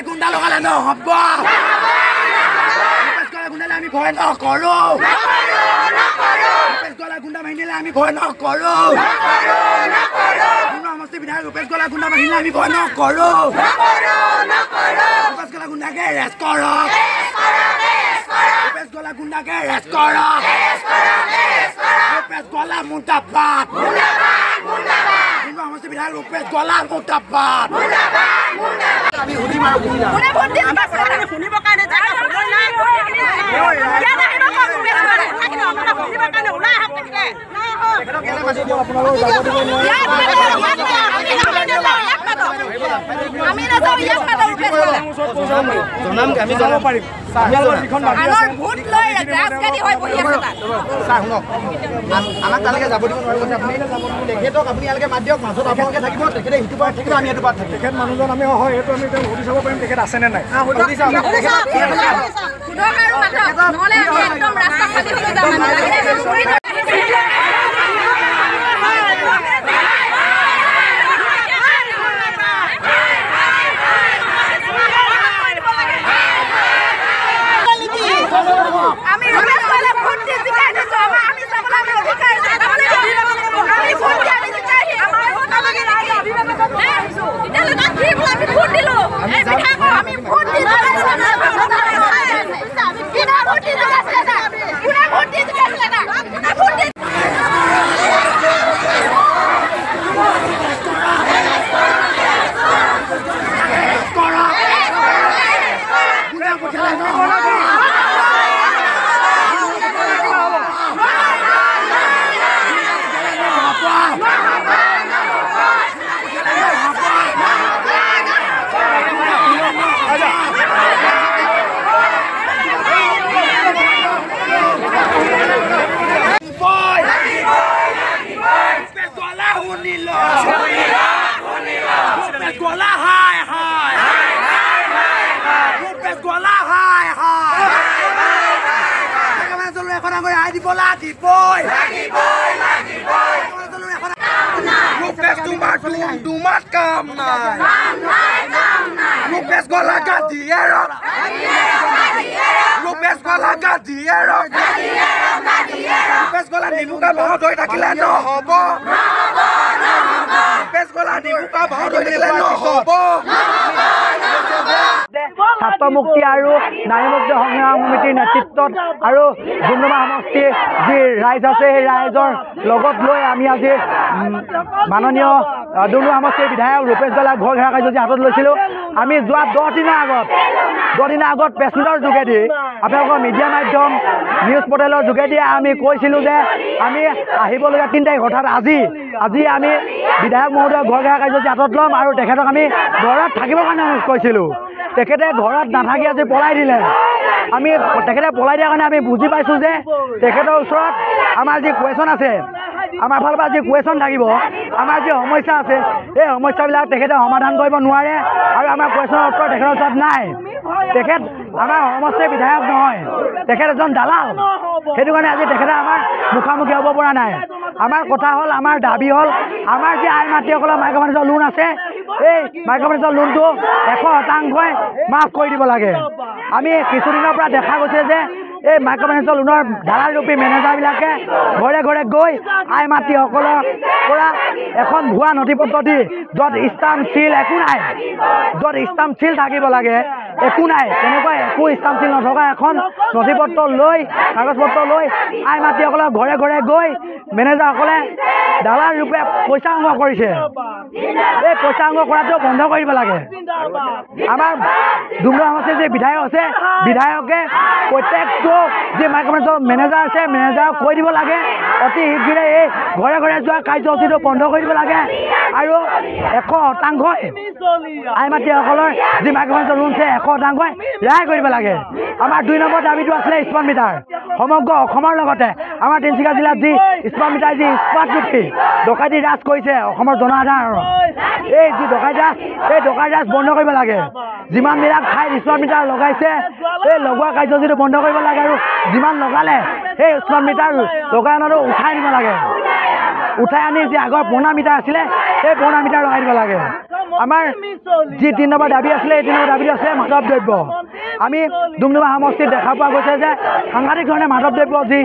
গুণ্ডা লগালে নহ'ব আমি ভয় নকৰো গুণ্ডা বাহিনীলে আমি ভয় নকৰো সমষ্টি বিধায়ক ৰূপেশ গলা গুণ্ডা বাহিনীলে আমি ভয় নকৰো ৰূপেশ গলা গুণ্ডাকে এৰেষ্ট কৰক ৰূপেশ গলা গুণ্ডাকে এৰেষ্ট কৰক ৰূপেশ গলা মুৰ্দাবাদ সমষ্টি বিধায়ক ৰূপেশ গলা মুৰ্দাবাদ আমি শুনিম আৰু শুনিব কাৰণে আমাক তালৈকে যাব দিব নোৱাৰিব তেখেতক আপুনি ইয়ালৈকে মাত দিয়ক মাজত আপোনালোকে থাকিব তেখেতে সিটো পাৰত থাকিব আমি এইটো পাৰত থাকিম তেখেত মানুহজন আমি হয় এইটো আমি সুধি চাব পাৰিম তেখেত আছেনে নাই Dumat kam Lupes gola gadiero Lupes gola gadiero Lupes gola nibuka bahot hoi thakile nohobo Lupes gola nibuka bahot hoi thakile nohobo ছাত্ৰ মুক্তি আৰু নাৰী মুক্তি সংগ্ৰাম সমিতিৰ নেতৃত্বত আৰু ডুমডুমা সমষ্টিৰ যি ৰাইজ আছে সেই ৰাইজৰ লগত লৈ আমি আজি মাননীয় ডুমডুমা সমষ্টিৰ বিধায়ক ৰূপেশ গলা ঘৰ ঘেৰা কাৰ্যসূচী হাতত লৈছিলোঁ আমি যোৱা 10 দিনৰ আগত প্ৰেছমিটৰ যোগেদি আপোনালোকৰ মিডিয়া মাধ্যম নিউজ পৰ্টেলৰ যোগেদি আমি কৈছিলোঁ যে আমি আহিবলগীয়া 3 তাৰিখ অৰ্থাৎ আজি আমি বিধায়ক মহোদয়ৰ ঘৰ ঘেৰা কাৰ্যসূচী হাতত ল'ম আৰু তেখেতক আমি ঘৰত থাকিবৰ কাৰণে কৈছিলোঁ তেখেতে ঘৰত নাথাকি আজি পলাই দিলে আমি তেখেতে পলাই দিয়াৰ কাৰণে আমি বুজি পাইছোঁ যে তেখেতৰ ওচৰত আমাৰ যি কুৱেশ্যন আছে আমাৰ ফালৰ পৰা যি কুৱেশ্যন থাকিব আমাৰ যি সমস্যা আছে এই সমস্যাবিলাক তেখেতে সমাধান কৰিব নোৱাৰে আৰু আমাৰ কুৱেশ্যনৰ উত্তৰ তেখেতৰ ওচৰত নাই তেখেত আমাৰ সমষ্টিৰ বিধায়ক নহয় তেখেত এজন দালাল সেইটো কাৰণে আজি তেখেতে আমাৰ মুখামুখি হ'ব পৰা নাই আমাৰ কথা হ'ল আমাৰ দাবী হ'ল আমাৰ যি আই মাতৃসকলৰ মাইক্ৰ'ফাইনেন্সৰ লোন আছে এই মাইক্ৰ'ফাইনেন্সৰ লোনটো 100% মাফ কৰি দিব লাগে আমি কিছুদিনৰ পৰা দেখা গৈছে যে এই মাইক্ৰ'ফাইনেন্সৰ লোনৰ দালালৰূপী মেনেজাৰবিলাকে ঘৰে ঘৰে গৈ আই মাতৃসকলৰ পৰা এখন ভুৱা নথিপত্ৰ দি য'ত ষ্টাম্প চিল একো নাই য'ত ষ্টাম্প চিল থাকিব লাগে একো নাই তেনেকুৱা একো ষ্টাম্প চিল নথকা এখন নথিপত্ৰ লৈ কাগজপত্ৰ লৈ আই মাতৃসকলৰ ঘৰে ঘৰে গৈ মেনেজাৰসকলে দালাল ৰূপে পইচা সংগ্ৰহ কৰিছে এই পইচা সংগ্ৰহ কৰাটো বন্ধ কৰি দিব লাগে আমাৰ ডুমডুমা সমষ্টিৰ যি বিধায়ক আছে বিধায়কে প্ৰত্যেকটো যি মাইক্ৰ'ফাইনেন্সৰ মেনেজাৰ আছে মেনেজাৰক কৈ দিব লাগে অতি শীঘ্ৰে এই ঘৰে ঘৰে যোৱা কাৰ্যসূচীটো বন্ধ কৰি দিব লাগে আৰু 100% আই মাতৃসকলৰ যি মাইক্ৰ'ফাইনেন্সৰ লোন আছে 100% ৰেহাই কৰিব লাগে আমাৰ 2 নম্বৰ দাবীটো আছিলে স্মাৰ্ট মিটাৰ সমগ্ৰ অসমৰ লগতে আমাৰ তিনিচুকীয়া জিলাত যি স্মাৰ্ট মিটাৰ যি স্মাৰ্ট জুতি ডকাইতি ৰাজ কৰিছে অসমৰ জনসাধাৰণৰ এই যি ডকাইতি ৰাজ বন্ধ কৰিব লাগে যিমান বিলাক ঠাইত স্মাৰ্ট মিটাৰ লগাইছে এই লগোৱা কাৰ্যসূচীটো বন্ধ কৰিব লাগে আৰু যিমান লগালে সেই স্মাৰ্ট মিটাৰ লগাই অনাটো উঠাই দিব লাগে উঠাই আনি যি আগৰ পুৰণা মিটাৰ আছিলে সেই পুৰণা মিটাৰ লগাই দিব লাগে আমাৰ যি 3 নম্বৰ দাবী আছিলে এই 3 নম্বৰ দাবীটো আছিলে মাদক দ্ৰব্য আমি ডুমডুমা সমষ্টিত দেখা পোৱা গৈছে যে সাংঘাতিক ধৰণে মাদক দ্ৰব্য যি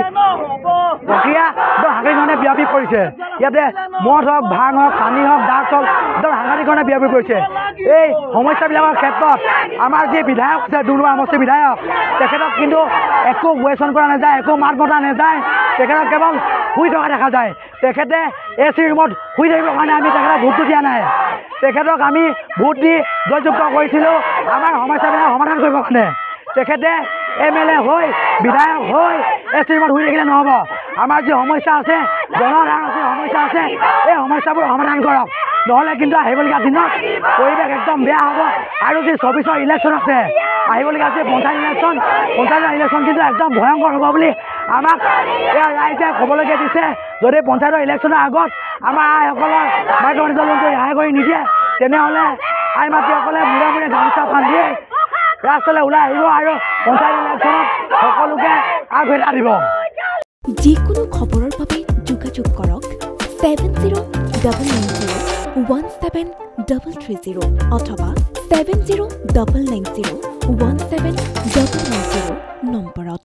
প্ৰক্ৰিয়া সাংঘাতিক ধৰণে বিয়পি পৰিছে ইয়াতে মদ হওক ভাং হওক পানী হওক ড্ৰাগছ হওক একদম সাংঘাতিক ধৰণে বিয়পি পৰিছে এই সমস্যাবিলাকৰ ক্ষেত্ৰত আমাৰ যি বিধায়ক আছে ডুমডুমা সমষ্টিৰ বিধায়ক তেখেতক কিন্তু একো কুৱেশ্যন কৰা নাযায় একো মাত মতা নাযায় তেখেতক কেৱল শুই থকা দেখা যায় তেখেতে AC ৰুমত শুই থাকিবৰ কাৰণে আমি তেখেতক ভোটটো দিয়া নাই তেখেতক আমি ভোট দি জয়যুক্ত কৰিছিলোঁ আমাৰ সমস্যাবিলাক সমাধান কৰিবৰ কাৰণে তেখেতে MLA হৈ বিধায়ক হৈ AC ৰুমত শুই থাকিলে নহ'ব আমাৰ যি সমস্যা আছে জনসাধাৰণৰ যি সমস্যা আছে এই সমস্যাবোৰ সমাধান কৰক নহ'লে কিন্তু আহিবলগীয়া দিনত পৰিৱেশ একদম বেয়া হ'ব আৰু যি 24ৰ ইলেকশ্যন আছে আহিবলগীয়া যি পঞ্চায়তৰ ইলেকশ্যন কিন্তু একদম ভয়ংকৰ হ'ব বুলি আমাক এয়া ৰাইজে ক'বলৈকে দিছে যদি পঞ্চায়তৰ ইলেকশ্যনৰ আগত আমাৰ আইসকলৰ মাইক্ৰ'ফাইনেন্সৰ লোনটো ৰেহাই কৰি নিদিয়ে তেনেহ'লে আই মাতৃসকলে মূৰে মূৰে গামোচা বান্ধি ৰাস্তালৈ ওলাই আহিব আৰু পঞ্চায়ত ইলেকশ্যনত সকলোকে আগভেটা দিব যিকোনো খবৰৰ বাবে যোগাযোগ কৰক 7099017330 অথবা 7099017390 নম্বৰত